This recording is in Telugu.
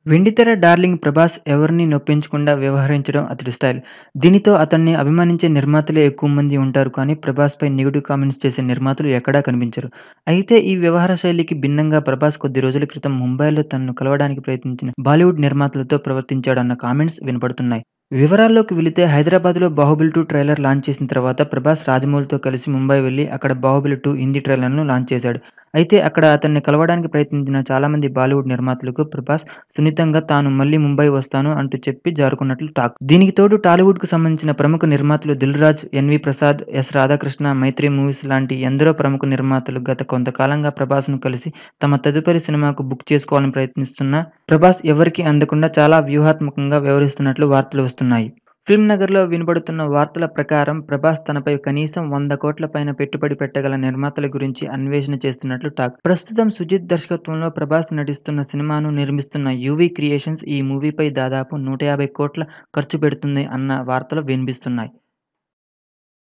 వెండితెర డార్లింగ్ 'ప్రభాస్' ఎవరిని నొప్పించకుండా వ్యవహరించడం అతడి స్టైల్. దీనితో అతన్ని అభిమానించే నిర్మాతలే ఎక్కువ మంది ఉంటారు కానీ 'ప్రభాస్‌పై' నెగెటివ్ కామెంట్స్ చేసే నిర్మాతలు ఎక్కడా కనిపించరు. అయితే ఈ వ్యవహార శైలికి భిన్నంగా 'ప్రభాస్' కొద్ది రోజుల క్రితం ముంబైలో తనను కలవడానికి ప్రయత్నించిన బాలీవుడ్ నిర్మాతలతో ప్రవర్తించాడన్న కామెంట్స్ వినపడుతున్నాయి. వివరాల్లోకి వెళితే హైదరాబాద్‌లో 'బాహుబలి 2' ట్రైలర్ లాంచ్ చేసిన తర్వాత 'ప్రభాస్' రాజమౌళితో కలిసి ముంబై వెళ్లి అక్కడ 'బాహుబలి 2' హిందీ ట్రైలర్‌ను లాంచ్ చేశాడు. అయితే అక్కడ అతన్ని కలవడానికి ప్రయత్నించిన చాలామంది బాలీవుడ్ నిర్మాతలకు 'ప్రభాస్' సున్నితంగా తాను మళ్ళీ ముంబై వస్తాను అంటూ చెప్పి జారుకున్నట్లు టాక్. దీనికి తోడు టాలీవుడ్‌కు సంబంధించిన ప్రముఖ నిర్మాతలు దిల్ రాజు, ఎన్‌వి ప్రసాద్, ఎస్ రాధాకృష్ణ, మైత్రి మూవీస్ లాంటి ఎందరో ప్రముఖ నిర్మాతలు గత కొంతకాలంగా 'ప్రభాస్‌ను కలిసి తమ తదుపరి సినిమాకు బుక్ చేసుకోవాలని ప్రయత్నిస్తున్నా 'ప్రభాస్' ఎవరికీ అందకుండా చాలా వ్యూహాత్మకంగా వ్యవహరిస్తున్నట్లు వార్తలు వస్తున్నాయి. ఫిల్మ్ నగర్‌లో వినపడుతున్న వార్తల ప్రకారం 'ప్రభాస్' తనపై కనీసం 100 కోట్ల పైన పెట్టుబడి పెట్టగల నిర్మాతల గురించి అన్వేషణ చేస్తున్నట్లు టాక్. ప్రస్తుతం సుజిత్ దర్శకత్వంలో 'ప్రభాస్' నటిస్తున్న సినిమాను నిర్మిస్తున్న యూవీ క్రియేషన్స్ ఈ మూవీపై దాదాపు 150 కోట్ల ఖర్చు పెడుతుంది అన్న వార్తలు వినిపిస్తున్నాయి.